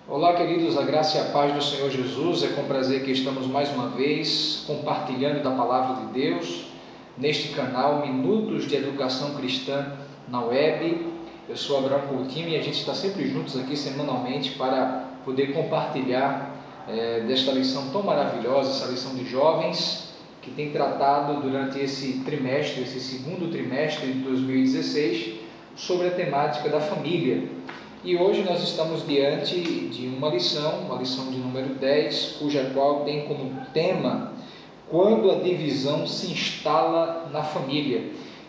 Olá, queridos, a graça e a paz do Senhor Jesus. É com prazer que estamos mais uma vez compartilhando da Palavra de Deus neste canal Minutos de Educação Cristã na web. Eu sou Abraão Coutinho e a gente está sempre juntos aqui semanalmente para poder compartilhar desta lição tão maravilhosa, essa lição de jovens que tem tratado durante esse trimestre, esse segundo trimestre de 2016, sobre a temática da família. E hoje nós estamos diante de uma lição de número 10, cuja qual tem como tema quando a divisão se instala na família.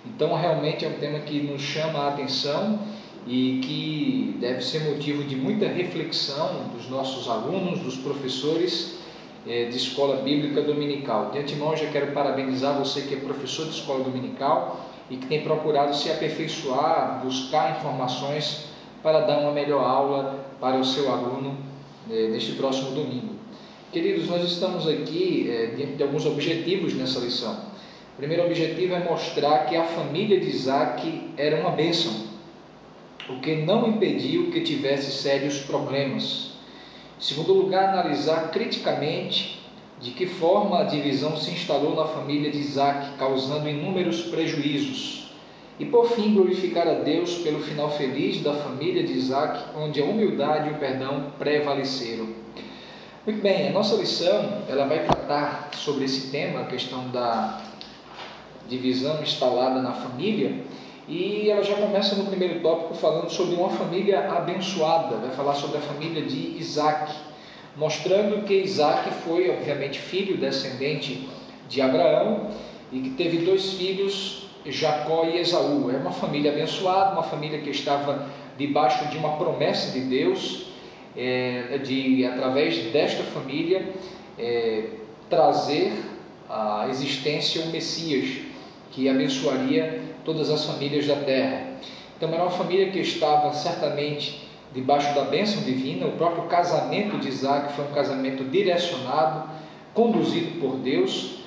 Então realmente é um tema que nos chama a atenção e que deve ser motivo de muita reflexão dos nossos alunos, dos professores de escola bíblica dominical. De antemão já quero parabenizar você que é professor de escola dominical e que tem procurado se aperfeiçoar, buscar informações para dar uma melhor aula para o seu aluno neste próximo domingo. Queridos, nós estamos aqui diante de alguns objetivos nessa lição. O primeiro objetivo é mostrar que a família de Isaac era uma bênção, o que não impediu que tivesse sérios problemas. Em segundo lugar, analisar criticamente de que forma a divisão se instalou na família de Isaac, causando inúmeros prejuízos. E por fim, glorificar a Deus pelo final feliz da família de Isaac, onde a humildade e o perdão prevaleceram. Muito bem, a nossa lição ela vai tratar sobre esse tema, a questão da divisão instalada na família, e ela já começa no primeiro tópico falando sobre uma família abençoada, vai falar sobre a família de Isaac, mostrando que Isaac foi, obviamente, filho descendente de Abraão e que teve dois filhos, Jacó e Esaú. É uma família abençoada, uma família que estava debaixo de uma promessa de Deus, através desta família, trazer à existência o Messias, que abençoaria todas as famílias da terra. Então era uma família que estava certamente debaixo da bênção divina. O próprio casamento de Isaac foi um casamento direcionado, conduzido por Deus.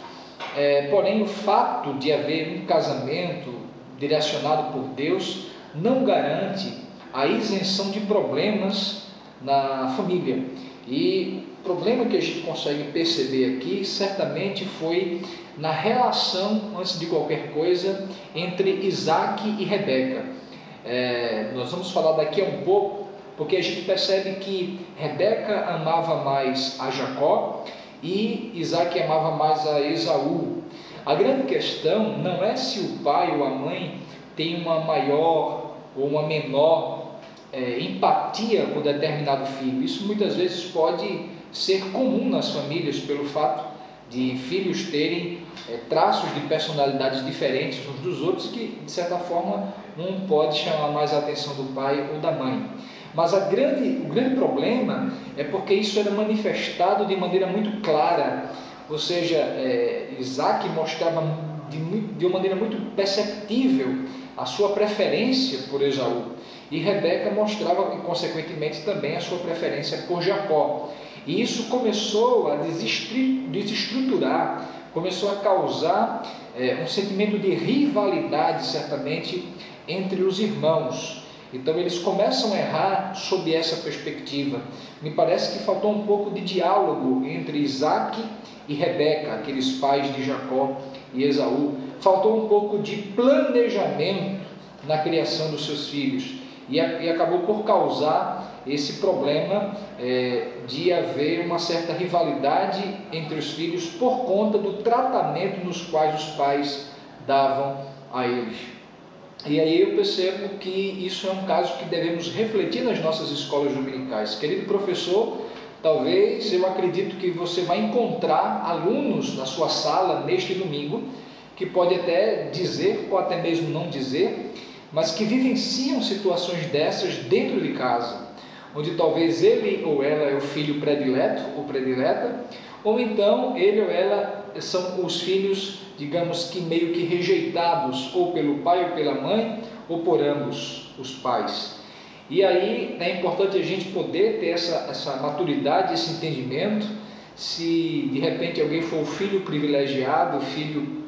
Porém, o fato de haver um casamento direcionado por Deus não garante a isenção de problemas na família. E o problema que a gente consegue perceber aqui certamente foi na relação, antes de qualquer coisa, entre Isaac e Rebeca. Nós vamos falar daqui a um pouco, porque a gente percebe que Rebeca amava mais a Jacó e Isaac amava mais a Esaú. A grande questão não é se o pai ou a mãe tem uma maior ou uma menor empatia com determinado filho. Isso muitas vezes pode ser comum nas famílias, pelo fato de filhos terem traços de personalidades diferentes uns dos outros, que de certa forma um pode chamar mais a atenção do pai ou da mãe. Mas o grande problema é porque isso era manifestado de maneira muito clara, ou seja, Isaac mostrava de uma maneira muito perceptível a sua preferência por Esaú, e Rebeca mostrava, consequentemente, também a sua preferência por Jacó. E isso começou a desestruturar, começou a causar um sentimento de rivalidade, certamente, entre os irmãos. Então eles começam a errar sob essa perspectiva. Me parece que faltou um pouco de diálogo entre Isaac e Rebeca, aqueles pais de Jacó e Esaú. Faltou um pouco de planejamento na criação dos seus filhos. E acabou por causar esse problema de haver uma certa rivalidade entre os filhos por conta do tratamento nos quais os pais davam a eles. E aí eu percebo que isso é um caso que devemos refletir nas nossas escolas dominicais. Querido professor, talvez eu acredito que você vai encontrar alunos na sua sala neste domingo que pode até dizer ou até mesmo não dizer, mas que vivenciam situações dessas dentro de casa, onde talvez ele ou ela é o filho predileto ou predileta, ou então ele ou ela são os filhos, digamos que meio que rejeitados, ou pelo pai ou pela mãe, ou por ambos os pais. E aí é importante a gente poder ter essa maturidade, esse entendimento. Se de repente alguém for o filho privilegiado, o filho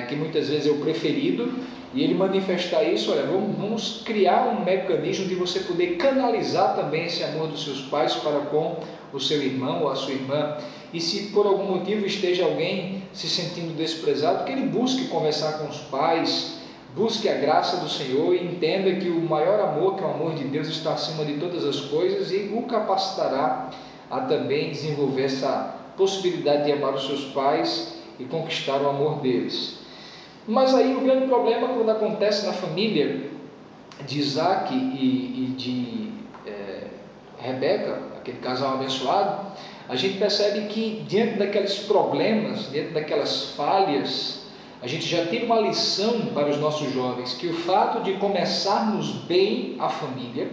que muitas vezes é o preferido, e ele manifestar isso, olha, vamos criar um mecanismo de você poder canalizar também esse amor dos seus pais para com o seu irmão ou a sua irmã. E se por algum motivo esteja alguém se sentindo desprezado, que ele busque conversar com os pais, busque a graça do Senhor e entenda que o maior amor, que é o amor de Deus, está acima de todas as coisas e o capacitará a também desenvolver essa possibilidade de amar os seus pais e conquistar o amor deles. Mas aí o grande problema quando acontece na família de Isaac e de Rebeca, aquele casal abençoado, a gente percebe que diante daqueles problemas, diante daquelas falhas, a gente já tira uma lição para os nossos jovens, que o fato de começarmos bem a família,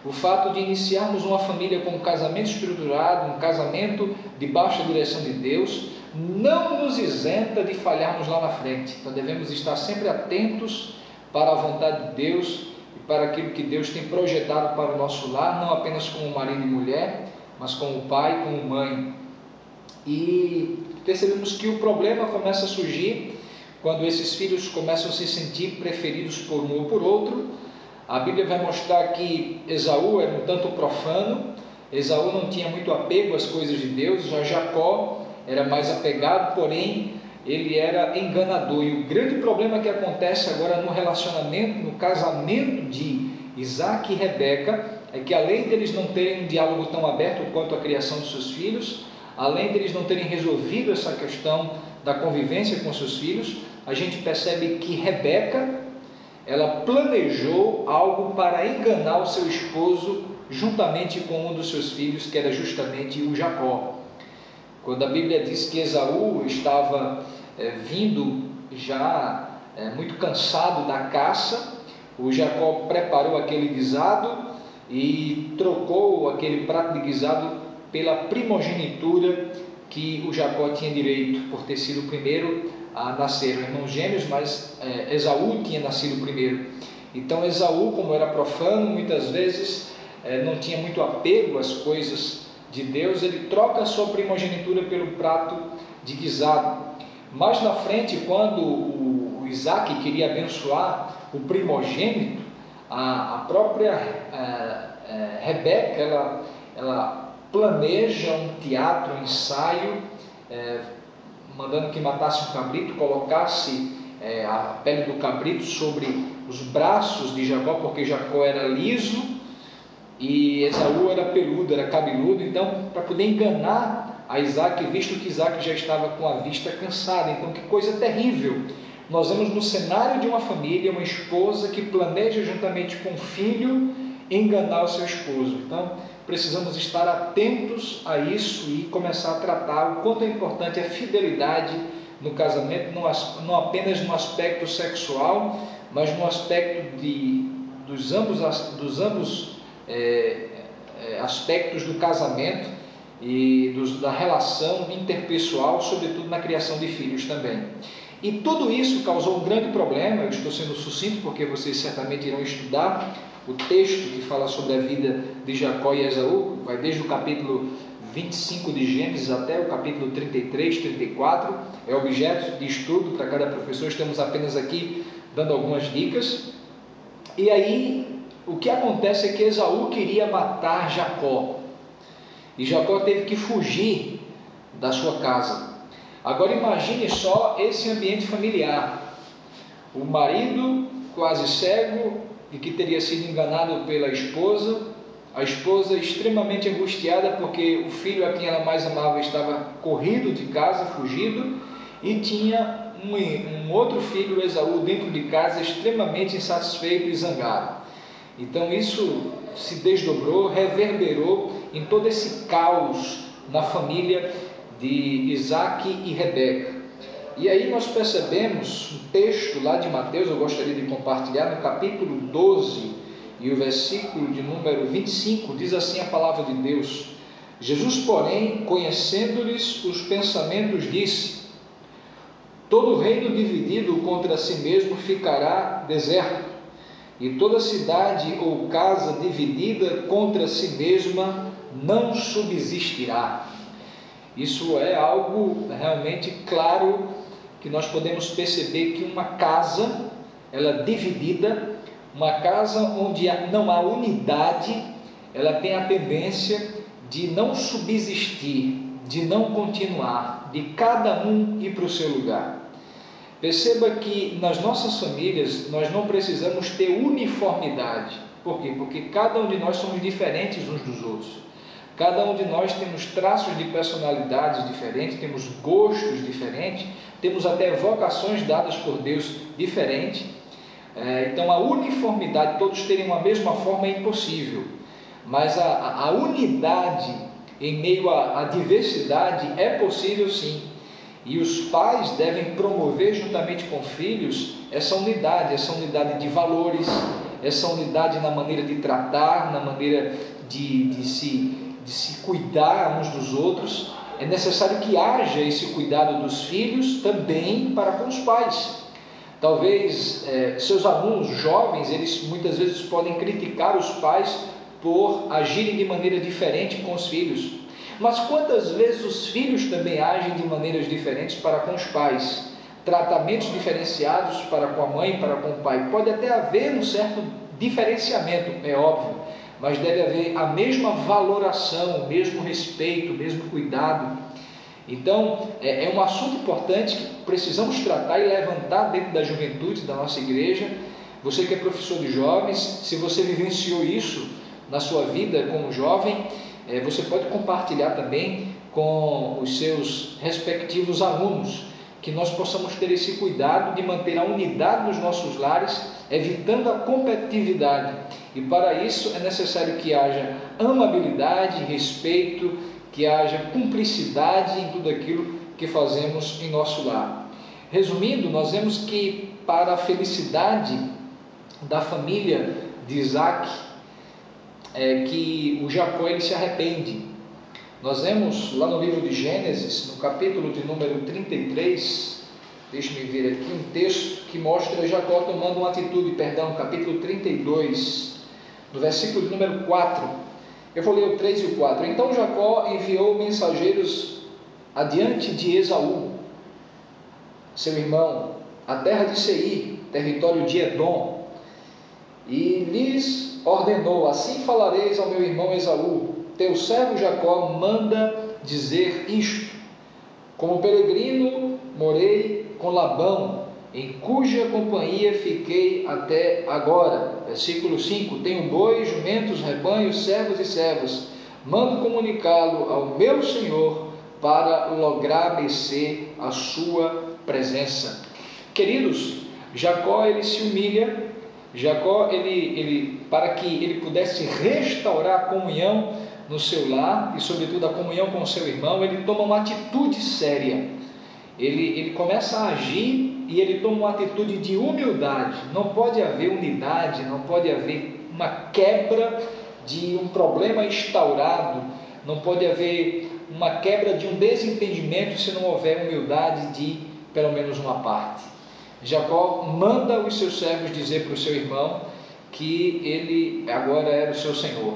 o fato de iniciarmos uma família com um casamento estruturado, um casamento debaixo da direção de Deus, não nos isenta de falharmos lá na frente. Então devemos estar sempre atentos para a vontade de Deus e para aquilo que Deus tem projetado para o nosso lar, não apenas como marido e mulher, mas como pai, como mãe. E percebemos que o problema começa a surgir quando esses filhos começam a se sentir preferidos por um ou por outro. A Bíblia vai mostrar que Esaú era um tanto profano, Esaú não tinha muito apego às coisas de Deus, já Jacó era mais apegado, porém ele era enganador. E o grande problema que acontece agora no relacionamento, no casamento de Isaac e Rebeca, é que além deles não terem um diálogo tão aberto quanto a criação dos seus filhos, além deles não terem resolvido essa questão da convivência com seus filhos, a gente percebe que Rebeca, ela planejou algo para enganar o seu esposo juntamente com um dos seus filhos, que era justamente o Jacó. Quando a Bíblia diz que Esaú estava vindo já muito cansado da caça, o Jacó preparou aquele guisado e trocou aquele prato de guisado pela primogenitura que o Jacó tinha direito, por ter sido o primeiro a nascer. Eram irmãos gêmeos, mas Esaú tinha nascido primeiro. Então Esaú, como era profano, muitas vezes não tinha muito apego às coisas de Deus, ele troca a sua primogenitura pelo prato de guisado. Mais na frente, quando o Isaac queria abençoar o primogênito, a própria Rebeca, ela planeja um teatro, um ensaio, mandando que matasse um cabrito, colocasse a pele do cabrito sobre os braços de Jacó, porque Jacó era liso e Esaú era peludo, era cabeludo. Então, para poder enganar a Isaac, visto que Isaac já estava com a vista cansada. Então, que coisa terrível! Nós vemos no cenário de uma família, uma esposa que planeja juntamente com o filho enganar o seu esposo. Então, precisamos estar atentos a isso e começar a tratar o quanto é importante a fidelidade no casamento, não apenas no aspecto sexual, mas no aspecto dos ambos aspectos do casamento e da relação interpessoal, sobretudo na criação de filhos também. E tudo isso causou um grande problema. Eu estou sendo sucinto porque vocês certamente irão estudar o texto que fala sobre a vida de Jacó e Esaú, vai desde o capítulo 25 de Gênesis até o capítulo 33, 34, é objeto de estudo para cada professor. Estamos apenas aqui dando algumas dicas. E aí, o que acontece é que Esaú queria matar Jacó, e Jacó teve que fugir da sua casa. Agora imagine só esse ambiente familiar, o marido quase cego e que teria sido enganado pela esposa, a esposa extremamente angustiada porque o filho a quem ela mais amava estava corrido de casa, fugido, e tinha um outro filho, Esaú, dentro de casa, extremamente insatisfeito e zangado. Então isso se desdobrou, reverberou em todo esse caos na família de Isaac e Rebeca. E aí nós percebemos um texto lá de Mateus, eu gostaria de compartilhar, no capítulo 12 e o versículo de número 25, diz assim a palavra de Deus: Jesus, porém, conhecendo-lhes os pensamentos, disse: todo reino dividido contra si mesmo ficará deserto, e toda cidade ou casa dividida contra si mesma não subsistirá. Isso é algo realmente claro, que nós podemos perceber que uma casa ela dividida, uma casa onde não há unidade, ela tem a tendência de não subsistir, de não continuar, de cada um ir para o seu lugar. Perceba que nas nossas famílias nós não precisamos ter uniformidade. Por quê? Porque cada um de nós somos diferentes uns dos outros. Cada um de nós temos traços de personalidades diferentes, temos gostos diferentes, temos até vocações dadas por Deus diferentes. Então a uniformidade, todos terem uma mesma forma é impossível. Mas a unidade em meio à diversidade é possível sim. E os pais devem promover juntamente com filhos essa unidade de valores, essa unidade na maneira de tratar, na maneira de se cuidar uns dos outros. É necessário que haja esse cuidado dos filhos também para com os pais. Talvez seus alunos jovens, eles muitas vezes podem criticar os pais por agirem de maneira diferente com os filhos. Mas quantas vezes os filhos também agem de maneiras diferentes para com os pais? Tratamentos diferenciados para com a mãe, para com o pai. Pode até haver um certo diferenciamento, é óbvio, mas deve haver a mesma valoração, o mesmo respeito, o mesmo cuidado. Então, é um assunto importante que precisamos tratar e levantar dentro da juventude da nossa igreja. Você que é professor de jovens, se você vivenciou isso na sua vida como jovem, você pode compartilhar também com os seus respectivos alunos, que nós possamos ter esse cuidado de manter a unidade nos nossos lares, evitando a competitividade. E para isso é necessário que haja amabilidade, respeito, que haja cumplicidade em tudo aquilo que fazemos em nosso lar. Resumindo, nós vemos que para a felicidade da família de Isaac, que o Jacó ele se arrepende. Nós vemos lá no livro de Gênesis, no capítulo de número 33, deixe-me ver aqui um texto que mostra Jacó tomando uma atitude, capítulo 32, no versículo de número 4. Eu vou ler o 3 e o 4. Então Jacó enviou mensageiros adiante de Esaú, seu irmão, à terra de Seir, território de Edom, e lhes ordenou: assim falareis ao meu irmão Esaú: teu servo Jacó manda dizer isto: como peregrino morei com Labão, em cuja companhia fiquei até agora. Versículo 5: tenho bois, jumentos, rebanhos, servos e servas. Mando comunicá-lo ao meu senhor para lograr mercê a sua presença. Queridos, Jacó ele se humilha. Jacó, para que ele pudesse restaurar a comunhão no seu lar e sobretudo a comunhão com o seu irmão, ele toma uma atitude séria. Ele começa a agir e ele toma uma atitude de humildade. Não pode haver unidade, não pode haver uma quebra de um problema instaurado, não pode haver uma quebra de um desentendimento se não houver humildade de pelo menos uma parte. Jacó manda os seus servos dizer para o seu irmão que ele agora era o seu senhor.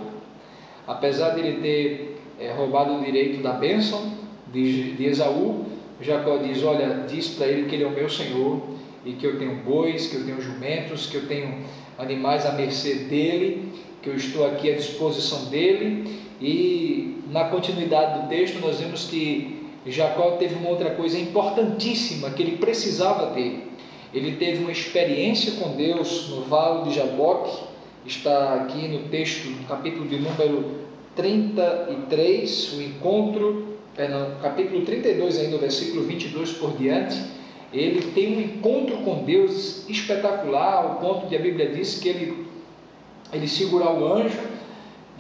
Apesar de ele ter roubado o direito da bênção de Esaú, Jacó diz: olha, diz para ele que ele é o meu senhor e que eu tenho bois, que eu tenho jumentos, que eu tenho animais à mercê dele, que eu estou aqui à disposição dele. E na continuidade do texto nós vemos que Jacó teve uma outra coisa importantíssima que ele precisava ter. Ele teve uma experiência com Deus no vale de Jaboque. Está aqui no texto, no capítulo de número 33, o encontro, no capítulo 32 ainda, o versículo 22 por diante. Ele tem um encontro com Deus espetacular, ao ponto de a Bíblia diz que ele segura o anjo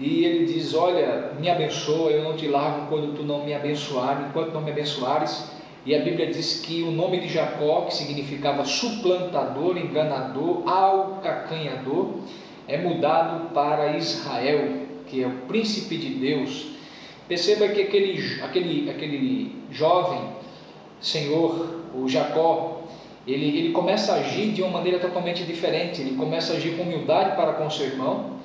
e ele diz: olha, me abençoa, eu não te largo quando tu não me abençoares, enquanto não me abençoares. E a Bíblia diz que o nome de Jacó, que significava suplantador, enganador, alcacanhador, é mudado para Israel, que é o príncipe de Deus. Perceba que aquele jovem senhor, o Jacó, ele começa a agir de uma maneira totalmente diferente. Ele começa a agir com humildade para com seu irmão.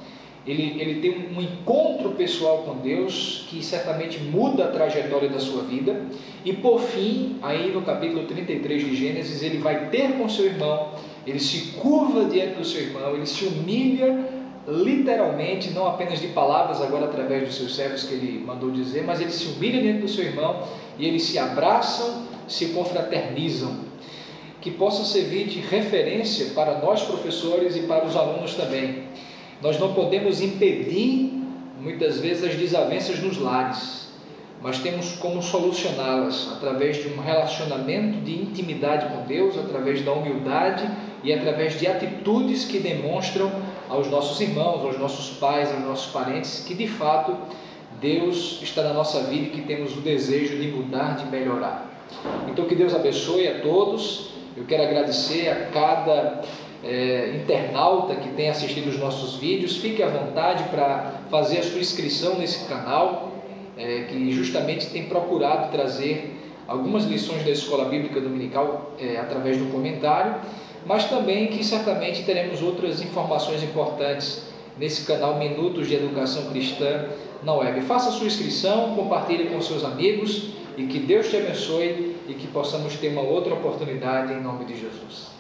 Ele tem um encontro pessoal com Deus que certamente muda a trajetória da sua vida. E por fim, aí no capítulo 33 de Gênesis, ele vai ter com seu irmão ele se curva diante do seu irmão, ele se humilha literalmente, não apenas de palavras agora através dos seus servos que ele mandou dizer, mas ele se humilha diante do seu irmão e eles se abraçam, se confraternizam. Que possa servir de referência para nós professores e para os alunos também. Nós não podemos impedir muitas vezes as desavenças nos lares, mas temos como solucioná-las através de um relacionamento de intimidade com Deus, através da humildade e através de atitudes que demonstram aos nossos irmãos, aos nossos pais, aos nossos parentes, que de fato Deus está na nossa vida e que temos o desejo de mudar, de melhorar. Então que Deus abençoe a todos. Eu quero agradecer a cada internauta que tem assistido os nossos vídeos. Fique à vontade para fazer a sua inscrição nesse canal, que justamente tem procurado trazer algumas lições da Escola Bíblica Dominical através do comentário, mas também que certamente teremos outras informações importantes nesse canal Minutos de Educação Cristã na web. Faça a sua inscrição, compartilhe com seus amigos e que Deus te abençoe e que possamos ter uma outra oportunidade em nome de Jesus.